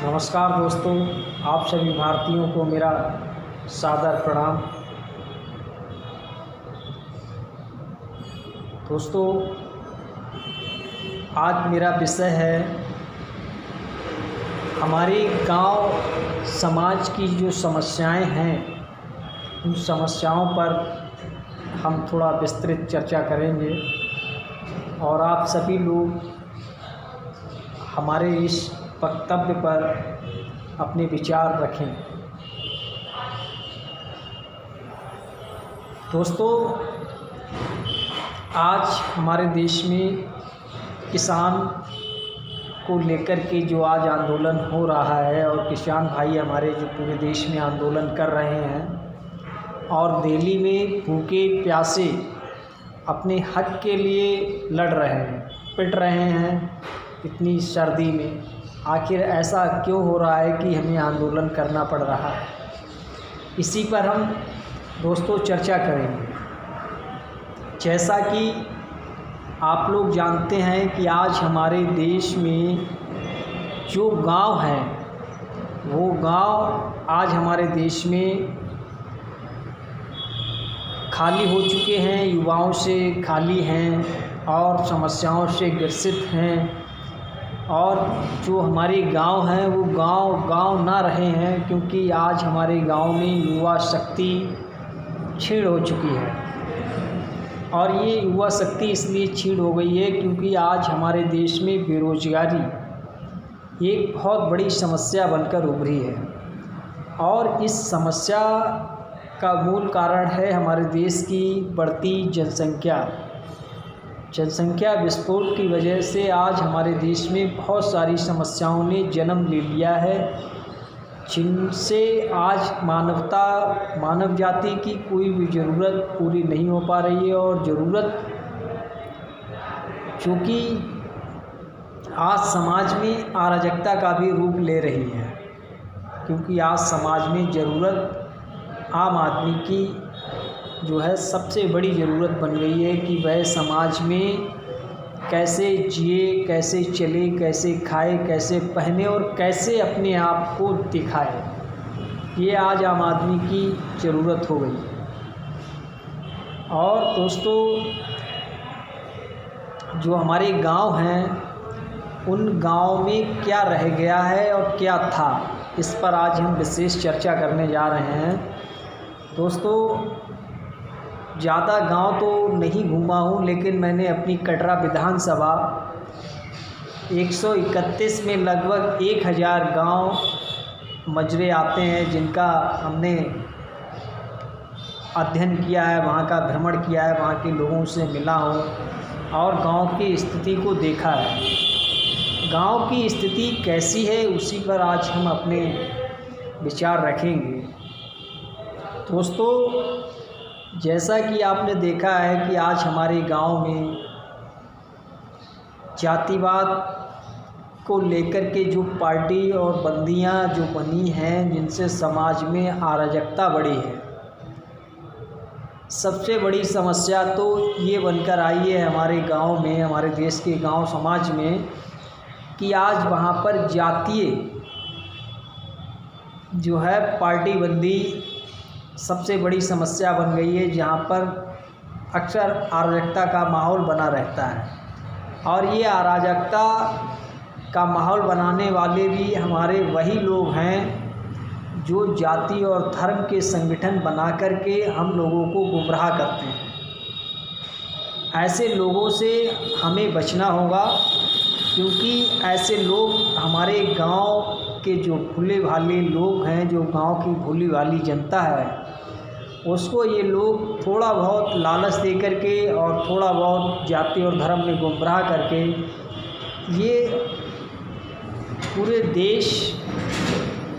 नमस्कार दोस्तों, आप सभी भारतीयों को मेरा सादर प्रणाम। दोस्तों, आज मेरा विषय है हमारे गांव समाज की जो समस्याएं हैं, उन समस्याओं पर हम थोड़ा विस्तृत चर्चा करेंगे और आप सभी लोग हमारे इस वक्तव्य पर अपने विचार रखें। दोस्तों, आज हमारे देश में किसान को लेकर के जो आज आंदोलन हो रहा है और किसान भाई हमारे जो पूरे देश में आंदोलन कर रहे हैं और दिल्ली में भूखे प्यासे अपने हक के लिए लड़ रहे हैं, पिट रहे हैं इतनी सर्दी में। आखिर ऐसा क्यों हो रहा है कि हमें आंदोलन करना पड़ रहा है? इसी पर हम दोस्तों चर्चा करेंगे। जैसा कि आप लोग जानते हैं कि आज हमारे देश में जो गांव हैं, वो गांव आज हमारे देश में खाली हो चुके हैं, युवाओं से खाली हैं और समस्याओं से ग्रसित हैं। और जो हमारे गांव हैं वो गांव ना रहे हैं, क्योंकि आज हमारे गांव में युवा शक्ति क्षीण हो चुकी है। और ये युवा शक्ति इसलिए क्षीण हो गई है क्योंकि आज हमारे देश में बेरोजगारी एक बहुत बड़ी समस्या बनकर उभरी है। और इस समस्या का मूल कारण है हमारे देश की बढ़ती जनसंख्या विस्फोट की वजह से आज हमारे देश में बहुत सारी समस्याओं ने जन्म ले लिया है, जिनसे आज मानव जाति की कोई भी ज़रूरत पूरी नहीं हो पा रही है। और ज़रूरत जो कि आज समाज में अराजकता का भी रूप ले रही है, क्योंकि आज समाज में ज़रूरत आम आदमी की जो है सबसे बड़ी ज़रूरत बन गई है कि वह समाज में कैसे जिए, कैसे चले, कैसे खाए, कैसे पहने और कैसे अपने आप को दिखाए। ये आज आम आदमी की ज़रूरत हो गई है। और दोस्तों, जो हमारे गांव हैं, उन गांव में क्या रह गया है और क्या था, इस पर आज हम विशेष चर्चा करने जा रहे हैं। दोस्तों, ज़्यादा गांव तो नहीं घूमा हूँ, लेकिन मैंने अपनी कटरा विधानसभा 131 में लगभग 1000 गांव मजरे आते हैं, जिनका हमने अध्ययन किया है, वहाँ का भ्रमण किया है, वहाँ के लोगों से मिला हूँ और गांव की स्थिति को देखा है। गांव की स्थिति कैसी है, उसी पर आज हम अपने विचार रखेंगे। दोस्तों, जैसा कि आपने देखा है कि आज हमारे गांव में जातिवाद को लेकर के जो पार्टी और बंदियां जो बनी हैं, जिनसे समाज में अराजकता बढ़ी है। सबसे बड़ी समस्या तो ये बनकर आई है हमारे गांव में, हमारे देश के गांव समाज में, कि आज वहाँ पर जातीय जो है पार्टी बंदी सबसे बड़ी समस्या बन गई है, जहाँ पर अक्सर अराजकता का माहौल बना रहता है। और ये अराजकता का माहौल बनाने वाले भी हमारे वही लोग हैं जो जाति और धर्म के संगठन बना करके हम लोगों को गुमराह करते हैं। ऐसे लोगों से हमें बचना होगा, क्योंकि ऐसे लोग हमारे गांव के जो भोले भाले लोग हैं, जो गांव की भोली भाली जनता है, उसको ये लोग थोड़ा बहुत लालच दे करके और थोड़ा बहुत जाति और धर्म में गुमराह करके ये पूरे देश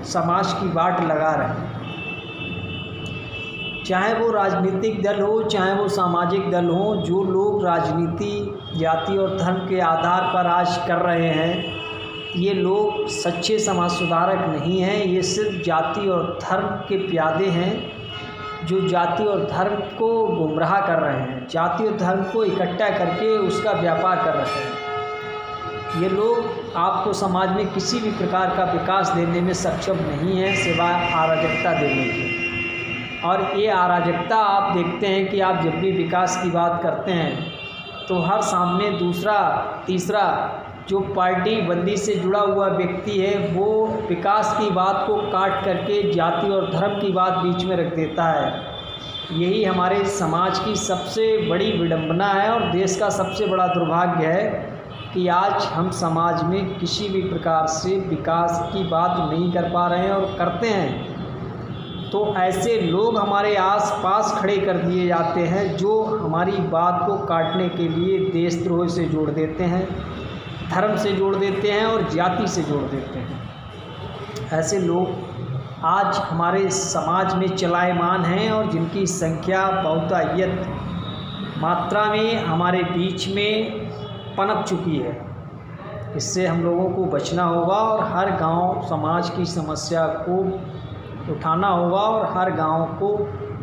समाज की बाट लगा रहे हैं। चाहे वो राजनीतिक दल हो, चाहे वो सामाजिक दल हो, जो लोग राजनीति जाति और धर्म के आधार पर आज कर रहे हैं, ये लोग सच्चे समाज सुधारक नहीं हैं। ये सिर्फ जाति और धर्म के प्यादे हैं, जो जाति और धर्म को गुमराह कर रहे हैं, जाति और धर्म को इकट्ठा करके उसका व्यापार कर रहे हैं। ये लोग आपको समाज में किसी भी प्रकार का विकास देने में सक्षम नहीं है सिवाय अराजकता देने के। और ये अराजकता आप देखते हैं कि आप जब भी विकास की बात करते हैं तो हर सामने दूसरा तीसरा जो पार्टी बंदी से जुड़ा हुआ व्यक्ति है वो विकास की बात को काट करके जाति और धर्म की बात बीच में रख देता है। यही हमारे समाज की सबसे बड़ी विडंबना है और देश का सबसे बड़ा दुर्भाग्य है कि आज हम समाज में किसी भी प्रकार से विकास की बात नहीं कर पा रहे हैं, और करते हैं तो ऐसे लोग हमारे आस-पास खड़े कर दिए जाते हैं जो हमारी बात को काटने के लिए देशद्रोह से जोड़ देते हैं, धर्म से जोड़ देते हैं और जाति से जोड़ देते हैं। ऐसे लोग आज हमारे समाज में चलायमान हैं और जिनकी संख्या बहुतायत मात्रा में हमारे बीच में पनप चुकी है। इससे हम लोगों को बचना होगा और हर गांव समाज की समस्या को उठाना होगा और हर गांव को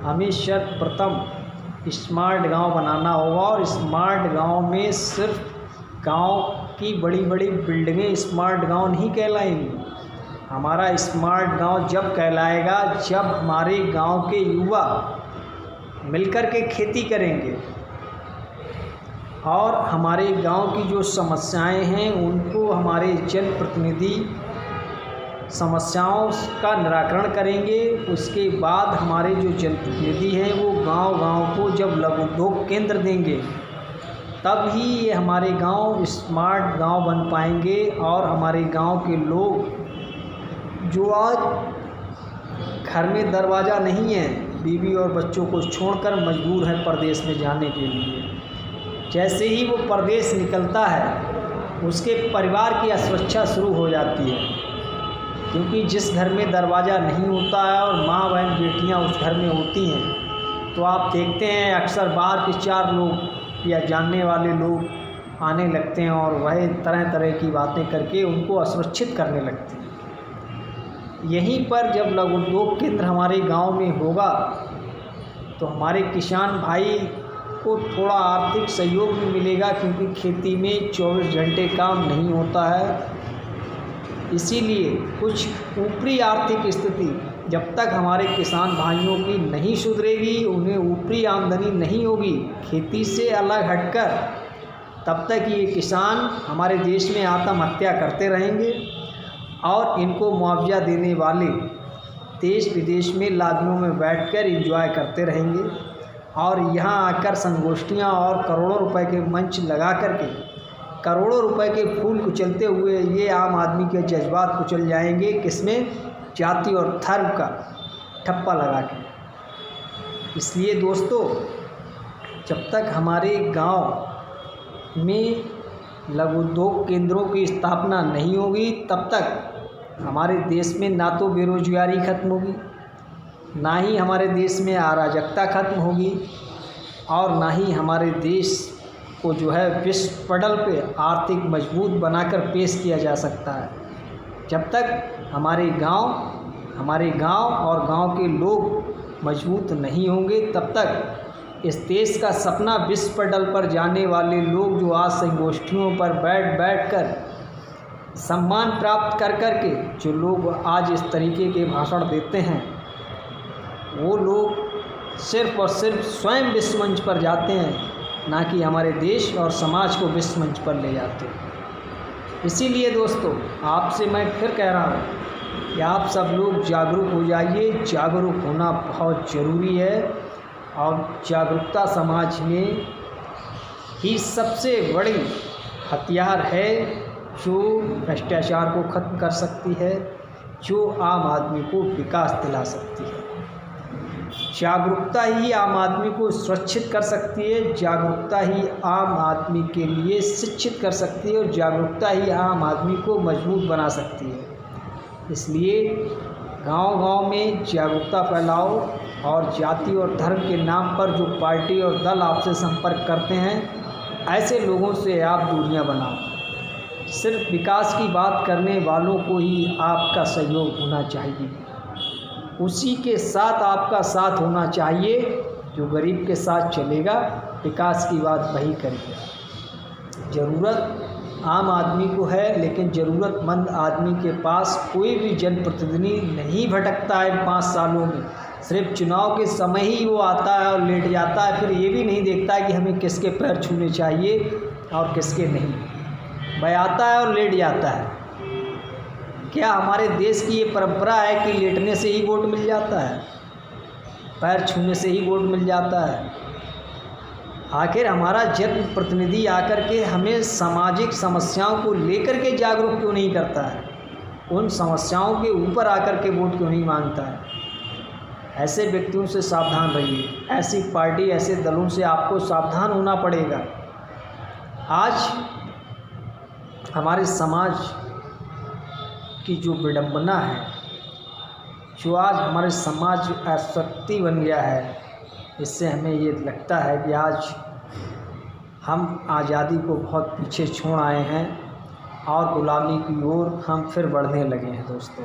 हमें सर्वप्रथम स्मार्ट गांव बनाना होगा। और स्मार्ट गांव में सिर्फ गांव की बड़ी बड़ी बिल्डिंगें स्मार्ट गांव नहीं कहलाएंगी। हमारा स्मार्ट गांव जब कहलाएगा जब हमारे गांव के युवा मिलकर के खेती करेंगे और हमारे गांव की जो समस्याएं हैं उनको हमारे जनप्रतिनिधि समस्याओं का निराकरण करेंगे। उसके बाद हमारे जो जनप्रतिनिधि हैं वो गांव-गांव को जब लघु उद्योग केंद्र देंगे तब ही ये हमारे गांव स्मार्ट गांव बन पाएंगे। और हमारे गांव के लोग जो आज घर में दरवाज़ा नहीं है, बीवी और बच्चों को छोड़कर मजबूर है परदेश में जाने के लिए, जैसे ही वो परदेश निकलता है उसके परिवार की असुरक्षा शुरू हो जाती है। क्योंकि जिस घर में दरवाज़ा नहीं होता है और माँ बहन बेटियाँ उस घर में होती हैं तो आप देखते हैं अक्सर बाहर के 4 लोग या जानने वाले लोग आने लगते हैं और वह तरह तरह की बातें करके उनको असुरक्षित करने लगते हैं। यहीं पर जब लघु उद्योग केंद्र हमारे गांव में होगा तो हमारे किसान भाई को थोड़ा आर्थिक सहयोग भी मिलेगा, क्योंकि खेती में 24 घंटे काम नहीं होता है। इसीलिए कुछ ऊपरी आर्थिक स्थिति जब तक हमारे किसान भाइयों की नहीं सुधरेगी, उन्हें ऊपरी आमदनी नहीं होगी खेती से अलग हटकर, तब तक ये किसान हमारे देश में आत्महत्या करते रहेंगे और इनको मुआवजा देने वाले देश विदेश में लादियों में बैठकर एंजॉय करते रहेंगे और यहाँ आकर संगोष्ठियाँ और करोड़ों रुपए के मंच लगा करके करोड़ों रुपए के फूल कुचलते हुए ये आम आदमी के जज्बात कुचल जाएंगे। किसमें? जाति और धर्म का ठप्पा लगा के। इसलिए दोस्तों, जब तक हमारे गांव में लघु उद्योग केंद्रों की स्थापना नहीं होगी तब तक हमारे देश में ना तो बेरोजगारी खत्म होगी, ना ही हमारे देश में अराजकता खत्म होगी और ना ही हमारे देश को जो है विश्व पटल पे आर्थिक मजबूत बनाकर पेश किया जा सकता है। जब तक हमारे गांव और गांव के लोग मजबूत नहीं होंगे तब तक इस देश का सपना विश्व पटल पर जाने वाले लोग जो आज संगोष्ठियों पर बैठ कर सम्मान प्राप्त कर के जो लोग आज इस तरीके के भाषण देते हैं, वो लोग सिर्फ और सिर्फ स्वयं विश्व मंच पर जाते हैं, ना कि हमारे देश और समाज को विश्व मंच पर ले जाते हैं। इसीलिए दोस्तों, आपसे मैं फिर कह रहा हूँ कि आप सब लोग जागरूक हो जाइए। जागरूक होना बहुत ज़रूरी है और जागरूकता समाज में ही सबसे बड़ी हथियार है जो भ्रष्टाचार को ख़त्म कर सकती है, जो आम आदमी को विकास दिला सकती है। जागरूकता ही आम आदमी को सुरक्षित कर सकती है, जागरूकता ही आम आदमी के लिए शिक्षित कर सकती है और जागरूकता ही आम आदमी को मजबूत बना सकती है। इसलिए गांव-गांव में जागरूकता फैलाओ और जाति और धर्म के नाम पर जो पार्टी और दल आपसे संपर्क करते हैं, ऐसे लोगों से आप दूरियां बनाओ। सिर्फ विकास की बात करने वालों को ही आपका सहयोग होना चाहिए, उसी के साथ आपका साथ होना चाहिए जो गरीब के साथ चलेगा, विकास की बात वही करेगा। ज़रूरत आम आदमी को है, लेकिन ज़रूरतमंद आदमी के पास कोई भी जनप्रतिनिधि नहीं भटकता है। 5 सालों में सिर्फ चुनाव के समय ही वो आता है और लेट जाता है, फिर ये भी नहीं देखता है कि हमें किसके पैर छूने चाहिए और किसके नहीं। वह आता है और लेट जाता है। क्या हमारे देश की ये परंपरा है कि लेटने से ही वोट मिल जाता है, पैर छूने से ही वोट मिल जाता है? आखिर हमारा जनप्रतिनिधि आकर के हमें सामाजिक समस्याओं को लेकर के जागरूक क्यों नहीं करता है? उन समस्याओं के ऊपर आकर के वोट क्यों नहीं मांगता है? ऐसे व्यक्तियों से सावधान रहिए। ऐसी पार्टी, ऐसे दलों से आपको सावधान होना पड़ेगा। आज हमारे समाज की जो विडंबना है, जो आज हमारे समाज आसक्ति बन गया है, इससे हमें ये लगता है कि आज हम आज़ादी को बहुत पीछे छोड़ आए हैं और गुलामी की ओर हम फिर बढ़ने लगे हैं दोस्तों।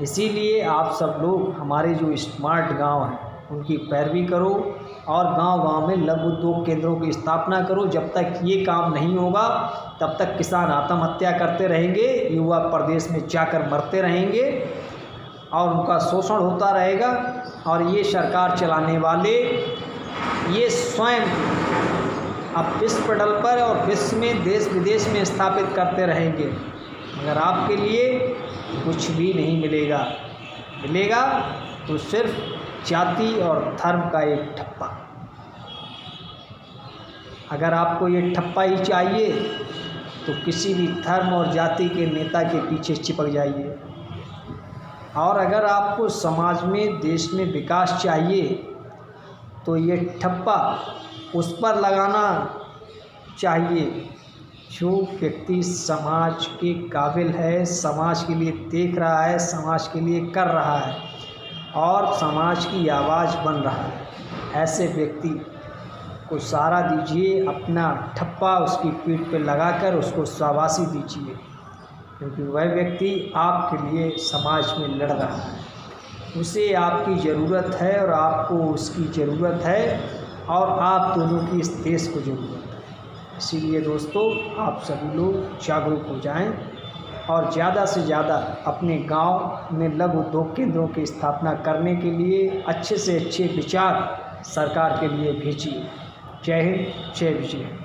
इसीलिए आप सब लोग हमारे जो स्मार्ट गांव हैं उनकी पैरवी करो और गांव-गांव में लघु उद्योग केंद्रों की स्थापना करो। जब तक ये काम नहीं होगा तब तक किसान आत्महत्या करते रहेंगे, युवा प्रदेश में जाकर मरते रहेंगे और उनका शोषण होता रहेगा। और ये सरकार चलाने वाले ये स्वयं अब विश्व पटल पर और विश्व में, देश विदेश में स्थापित करते रहेंगे, मगर आपके लिए कुछ भी नहीं मिलेगा तो सिर्फ जाति और धर्म का एक ठप्पा। अगर आपको ये ठप्पा ही चाहिए तो किसी भी धर्म और जाति के नेता के पीछे चिपक जाइए। और अगर आपको समाज में, देश में विकास चाहिए तो ये ठप्पा उस पर लगाना चाहिए जो व्यक्ति समाज के काबिल है, समाज के लिए देख रहा है, समाज के लिए कर रहा है और समाज की आवाज़ बन रहा है। ऐसे व्यक्ति को सहारा दीजिए, अपना ठप्पा उसकी पीठ पर लगाकर उसको शाबाशी दीजिए, क्योंकि वह व्यक्ति आपके लिए समाज में लड़ रहा है। उसे आपकी ज़रूरत है और आपको उसकी ज़रूरत है और आप दोनों की इस देश को ज़रूरत है। इसीलिए दोस्तों, आप सभी लोग जागरूक हो जाएं और ज़्यादा से ज़्यादा अपने गांव में लघु उद्योग केंद्रों की स्थापना करने के लिए अच्छे से अच्छे विचार सरकार के लिए भेजिए। जय हिंद, जय विजय।